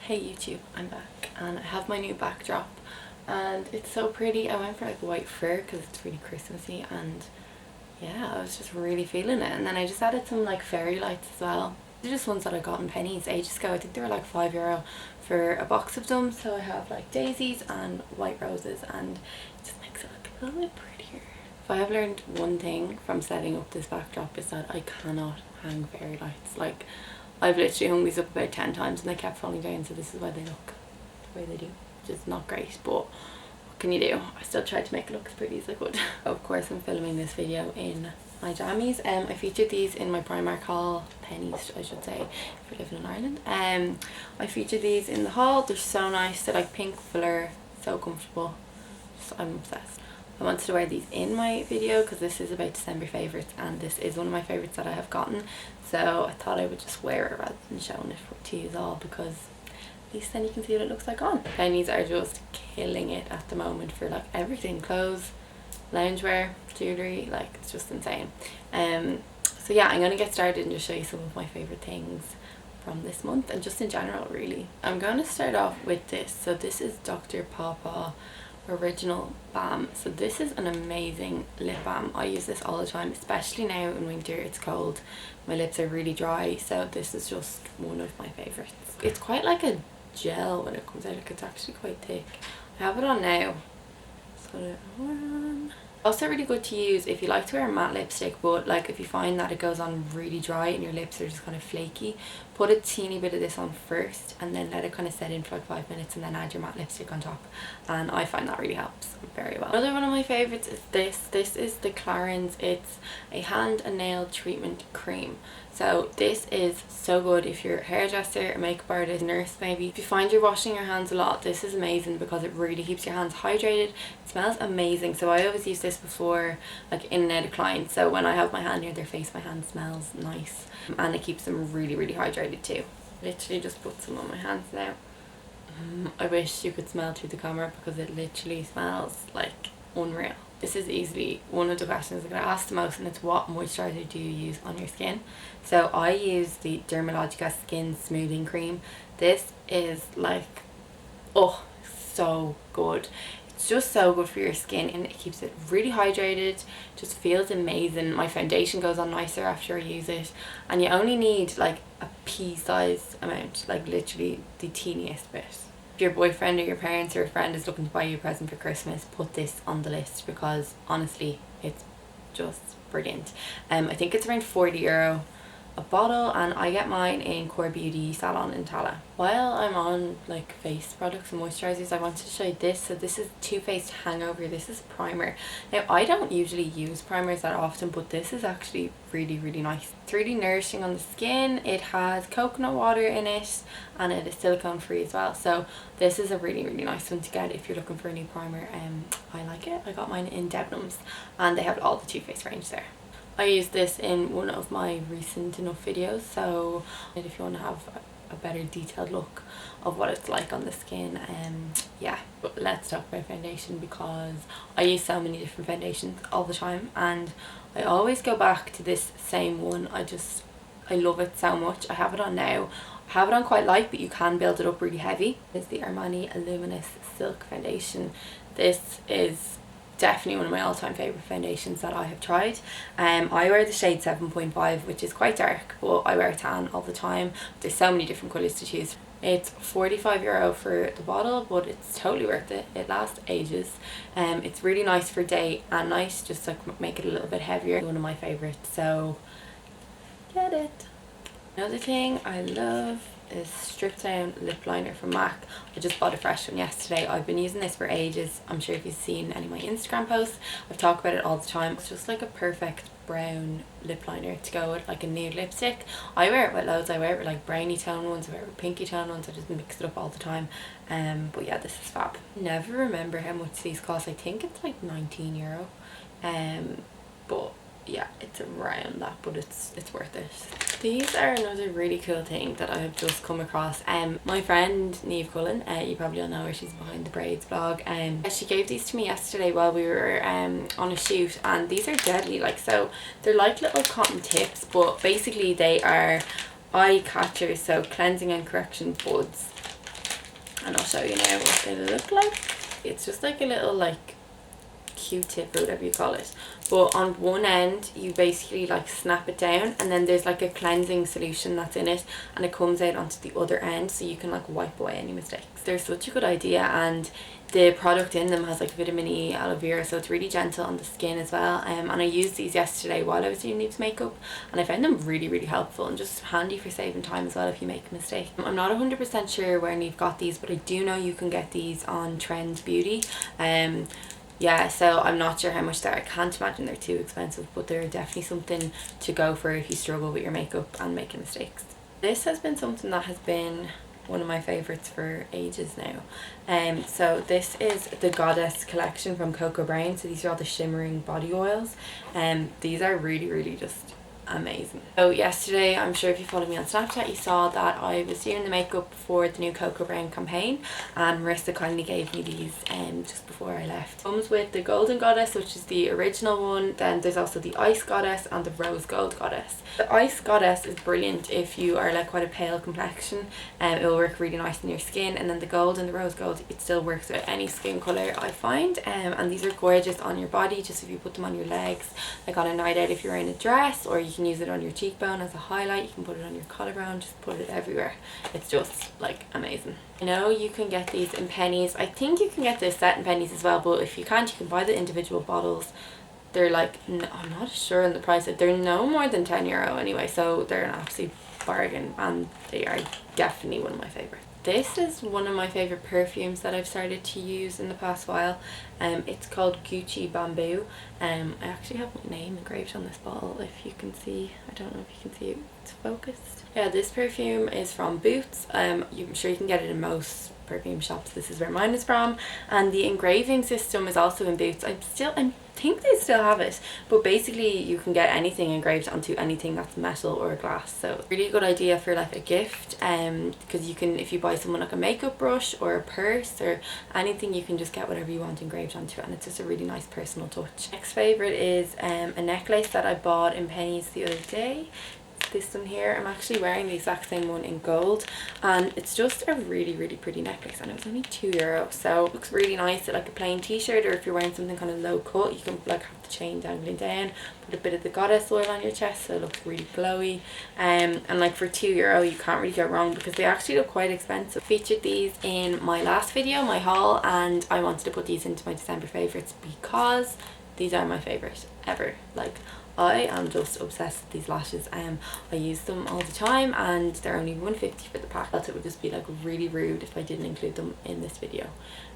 Hey YouTube, I'm back and I have my new backdrop and it's so pretty. I went for like white fur because it's really Christmassy and yeah, I was just really feeling it. And then I just added some like fairy lights as well. They're just ones that I got in pennies ages ago. I think they were like €5 for a box of them. So I have like daisies and white roses and it just makes it look a little bit prettier. If I have learned one thing from setting up this backdrop is that I cannot hang fairy lights. Like, I've literally hung these up about 10 times and they kept falling down, so this is why they look the way they do, which is not great, but what can you do? I still tried to make it look as pretty as I could. Of course I'm filming this video in my jammies. I featured these in my Primark haul, pennies I should say, if you're living in Ireland. I featured these in the haul. They're so nice, they're like pink velour, so comfortable, so I'm obsessed. I wanted to wear these in my video because this is about December favourites and this is one of my favourites that I have gotten, so I thought I would just wear it rather than showing it to you all, because at least then you can see what it looks like on. Pennies are just killing it at the moment for like everything, clothes, loungewear, jewellery, like it's just insane. So yeah, I'm going to get started and just show you some of my favourite things from this month and just in general really. I'm going to start off with this. So this is Dr. Pawpaw Original Balm. So this is an amazing lip balm. I use this all the time, especially now in winter. It's cold, my lips are really dry, so this is just one of my favorites. It's quite like a gel when it comes out, like it's actually quite thick. I have it on now, so also really good to use if you like to wear a matte lipstick, but like if you find that it goes on really dry and your lips are just kind of flaky, put a teeny bit of this on first and then let it kind of set in for like 5 minutes and then add your matte lipstick on top, and I find that really helps very well. Another one of my favorites is this is the Clarins. It's a hand and nail treatment cream. So this is so good if you're a hairdresser, a makeup artist, nurse maybe. If you find you're washing your hands a lot, this is amazing because it really keeps your hands hydrated. It smells amazing. So I always use this before like in and out of clients. So when I have my hand near their face, my hand smells nice and it keeps them really, really hydrated too. Literally just put some on my hands now. I wish you could smell through the camera because it literally smells like unreal. This is easily one of the questions I'm going to ask the most, and it's what moisturiser do you use on your skin? So I use the Dermalogica Skin Smoothing Cream. This is like, oh, so good. It's just so good for your skin and it keeps it really hydrated, just feels amazing. My foundation goes on nicer after I use it, and you only need like a pea-sized amount, like literally the teeniest bit. If your boyfriend or your parents or a friend is looking to buy you a present for Christmas, put this on the list because honestly it's just brilliant. I think it's around €40 a bottle and I get mine in Core Beauty Salon in Tala. While I'm on like face products and moisturisers, I wanted to show you this. So this is Too Faced Hangover. This is primer. Now I don't usually use primers that often, but this is actually really, really nice. It's really nourishing on the skin. It has coconut water in it and it is silicone free as well. So this is a really, really nice one to get if you're looking for a new primer. I like it. I got mine in Debenhams and they have all the Too Faced range there. I used this in one of my recent enough videos, so if you want to have a better detailed look of what it's like on the skin, yeah. But let's talk about foundation because I use so many different foundations all the time and I always go back to this same one. I love it so much. I have it on now. I have it on quite light, but you can build it up really heavy. It's the Armani Luminous Silk Foundation. This is definitely one of my all-time favourite foundations that I have tried. I wear the shade 7.5, which is quite dark, but I wear tan all the time. There's so many different colours to choose. It's €45 for the bottle, but it's totally worth it. It lasts ages. It's really nice for day and night, just like make it a little bit heavier. One of my favourites, so get it. Another thing I love is Strip Down Lip Liner from MAC. I just bought a fresh one yesterday. I've been using this for ages. I'm sure if you've seen any of my Instagram posts, I've talked about it all the time. It's just like a perfect brown lip liner to go with like a nude lipstick. I wear it with loads. I wear it with like browny tone ones, I wear it with pinky tone ones. I just mix it up all the time. But yeah, this is fab. Never remember how much these cost. I think it's like €19. But yeah, it's around that, but it's worth it. These are another really cool thing that I have just come across. My friend Niamh Cullen, you probably all know her, she's behind the braids blog, she gave these to me yesterday while we were on a shoot, and these are deadly. Like, so they're like little cotton tips, but basically they are eye catchers, so cleansing and correction buds. and I'll show you now what they look like. It's just like a little like Q-tip or whatever you call it, but on one end you basically like snap it down, and then there's like a cleansing solution that's in it, and it comes out onto the other end, so you can like wipe away any mistakes. They're such a good idea, and the product in them has like vitamin E, aloe vera, so it's really gentle on the skin as well. And I used these yesterday while I was doing Neve's makeup, and I found them really helpful and just handy for saving time as well if you make a mistake. I'm not 100% sure where Neve got these, but I do know you can get these on Trend Beauty. Yeah, so I'm not sure how much they are. I can't imagine they're too expensive, but they're definitely something to go for if you struggle with your makeup and making mistakes. This has been something that has been one of my favourites for ages now. So this is the Goddess collection from Coco Brown. So these are all the shimmering body oils, and these are really just amazing. So yesterday, I'm sure if you followed me on Snapchat, you saw that I was doing the makeup for the new Coco Brown campaign, and Marissa kindly gave me these just before I left. It comes with the Golden Goddess, which is the original one. Then there's also the Ice Goddess and the Rose Gold Goddess. The Ice Goddess is brilliant if you are like quite a pale complexion, and it will work really nice in your skin. And then the Gold and the Rose Gold, it still works with any skin colour, I find. And these are gorgeous on your body, just if you put them on your legs, like on a night out if you're wearing a dress, or you can use it on your cheekbone as a highlight. You can put it on your collarbone, just put it everywhere. It's just like amazing. I know you can get these in pennies. I think you can get this set in pennies as well, but if you can't, you can buy the individual bottles. They're like, I'm not sure on the price, they're no more than €10 anyway, so they're an absolute bargain, and they are definitely one of my favourites. This is one of my favourite perfumes that I've started to use in the past while. It's called Gucci Bamboo. I actually have my name engraved on this bottle, if you can see. I don't know if you can see it, it's focused. Yeah, this perfume is from Boots. I'm sure you can get it in most perfume shops. This is where mine is from, and the engraving system is also in Boots. I think they still have it, but basically you can get anything engraved onto anything that's metal or glass, so really a good idea for like a gift, because you can, if you buy someone like a makeup brush or a purse or anything, you can just get whatever you want engraved onto it, and it's just a really nice personal touch. Next favourite is a necklace that I bought in pennies the other day. This one here, I'm actually wearing the exact same one in gold, and it's just a really pretty necklace, and it was only €2, so it looks really nice at like a plain t-shirt, or if you're wearing something kind of low cut, you can like have the chain dangling down, put a bit of the goddess oil on your chest so it looks really glowy, and like for €2 you can't really go wrong, because they actually look quite expensive. Featured these in my last video, my haul, and I wanted to put these into my December favourites because these are my favourite ever. Like, I am just obsessed with these lashes. I use them all the time, and they're only $1.50 for the pack. I thought it would just be like really rude if I didn't include them in this video.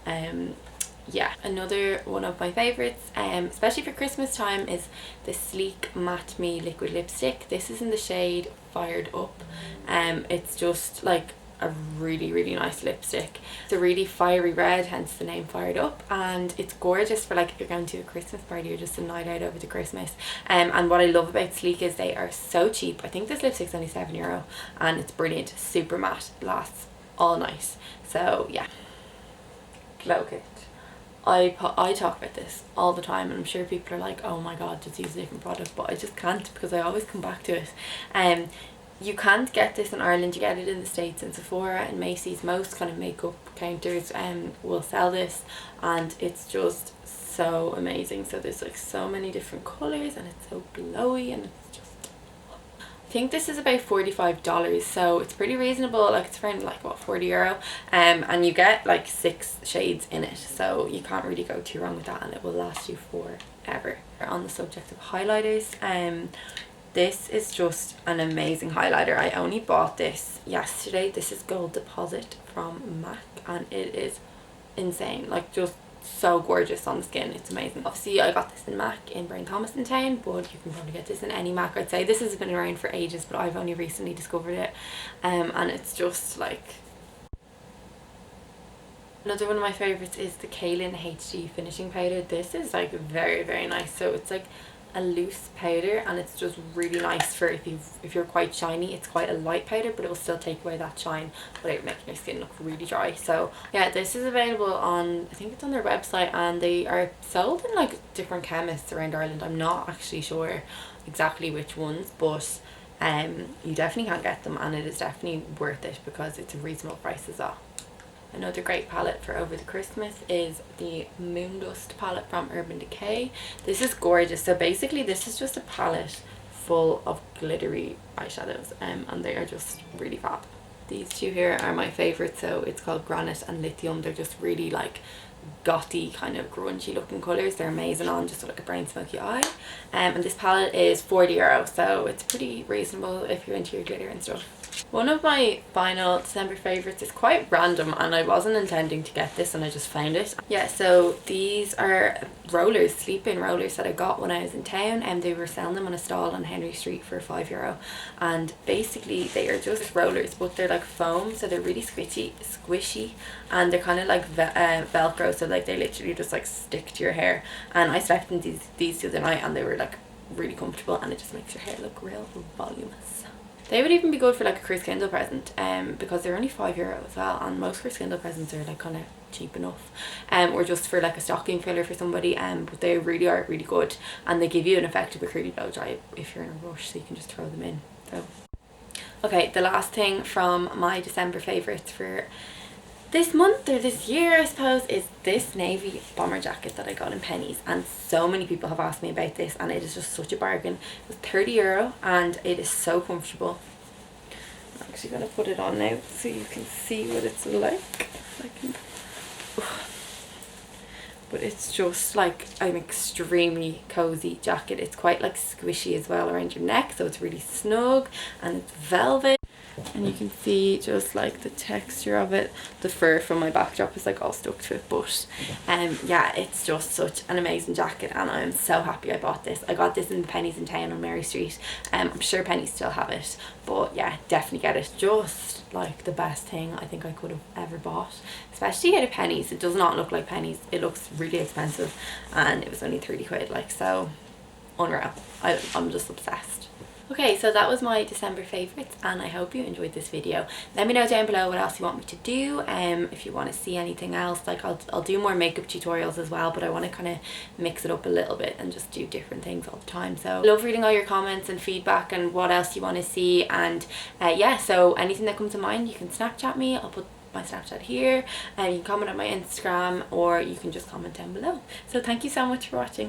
Yeah, another one of my favourites, especially for Christmas time, is the Sleek Matte Me liquid lipstick. This is in the shade Fired Up. It's just like a really nice lipstick. It's a really fiery red, hence the name Fired Up, and it's gorgeous for like if you're going to a Christmas party or just a night out over the Christmas. And what I love about Sleek is they are so cheap. I think this lipstick's only €7, and it's brilliant, super matte, lasts all night. So yeah, Glow Kit. I talk about this all the time, and I'm sure people are like, oh my god, just use a different product, but I just can't, because I always come back to it. You can't get this in Ireland, you get it in the States in Sephora and Macy's. Most kind of makeup counters will sell this, and it's just so amazing. So there's like so many different colours, and it's so glowy, and it's just, I think this is about $45, so it's pretty reasonable. Like it's around like what, €40, and you get like 6 shades in it, so you can't really go too wrong with that, and it will last you forever. On the subject of highlighters, this is just an amazing highlighter. I only bought this yesterday. This is Gold Deposit from MAC, and it is insane. Like just so gorgeous on the skin. It's amazing. Obviously I got this in MAC in Brain Thomason Town, but you can probably get this in any MAC. I'd say this has been around for ages, but I've only recently discovered it, and it's just like... Another one of my favourites is the Kaylin HD finishing powder. This is like very nice. So it's like a loose powder, and it's just really nice for if you're quite shiny. It's quite a light powder, but it will still take away that shine without making your skin look really dry. So yeah, this is available on, I think it's on their website, and they are sold in like different chemists around Ireland. I'm not actually sure exactly which ones, but you definitely can get them, and it is definitely worth it because it's a reasonable price as well. Another great palette for over the Christmas is the Moondust palette from Urban Decay. This is gorgeous. So basically this is just a palette full of glittery eyeshadows, and they are just really fab. These two here are my favourites. So it's called Granite and Lithium. They're just really like gothy kind of grungy looking colours. They're amazing on just like a brown smoky eye. And this palette is €40, so it's pretty reasonable if you're into your glitter and stuff. One of my final December favourites is quite random, and I wasn't intending to get this and I just found it. Yeah, so these are rollers, sleep-in rollers that I got when I was in town, and they were selling them on a stall on Henry Street for €5. And basically they are just rollers, but they're like foam, so they're really squishy, and they're kind of like velcro, so like they literally just like stick to your hair. And I slept in these the other night, and they were like really comfortable, and it just makes your hair look real voluminous. They would even be good for like a Chris Kindle present, because they're only €5 as well, and most Chris Kindle presents are like kind of cheap enough, or just for like a stocking filler for somebody, but they really are really good, and they give you an effect of a curly blow dry if you're in a rush, so you can just throw them in. So okay, the last thing from my December favourites for this month or this year I suppose is this navy bomber jacket that I got in Pennies, and so many people have asked me about this, and it is just such a bargain. It was €30 and it is so comfortable. I'm actually going to put it on now so you can see what it's like. But it's just like an extremely cozy jacket. It's quite like squishy as well around your neck, so it's really snug, and it's velvet. And you can see just like the texture of it. The fur from my backdrop is like all stuck to it, but yeah, it's just such an amazing jacket, and I'm so happy I bought this. I got this in Pennies in town on Mary Street. I'm sure Pennies still have it, but yeah, definitely get it. Just like the best thing I think I could have ever bought, especially out of Pennies. It does not look like Pennies. It looks really expensive, and it was only 30 quid, like, so unreal. I'm just obsessed. Okay, so that was my December favourites, and I hope you enjoyed this video. Let me know down below what else you want me to do, if you want to see anything else. Like I'll do more makeup tutorials as well, but I want to kind of mix it up a little bit and just do different things all the time. So I love reading all your comments and feedback and what else you want to see, and yeah, so anything that comes to mind, you can Snapchat me. I'll put my Snapchat here, and you can comment on my Instagram, or you can just comment down below. So thank you so much for watching.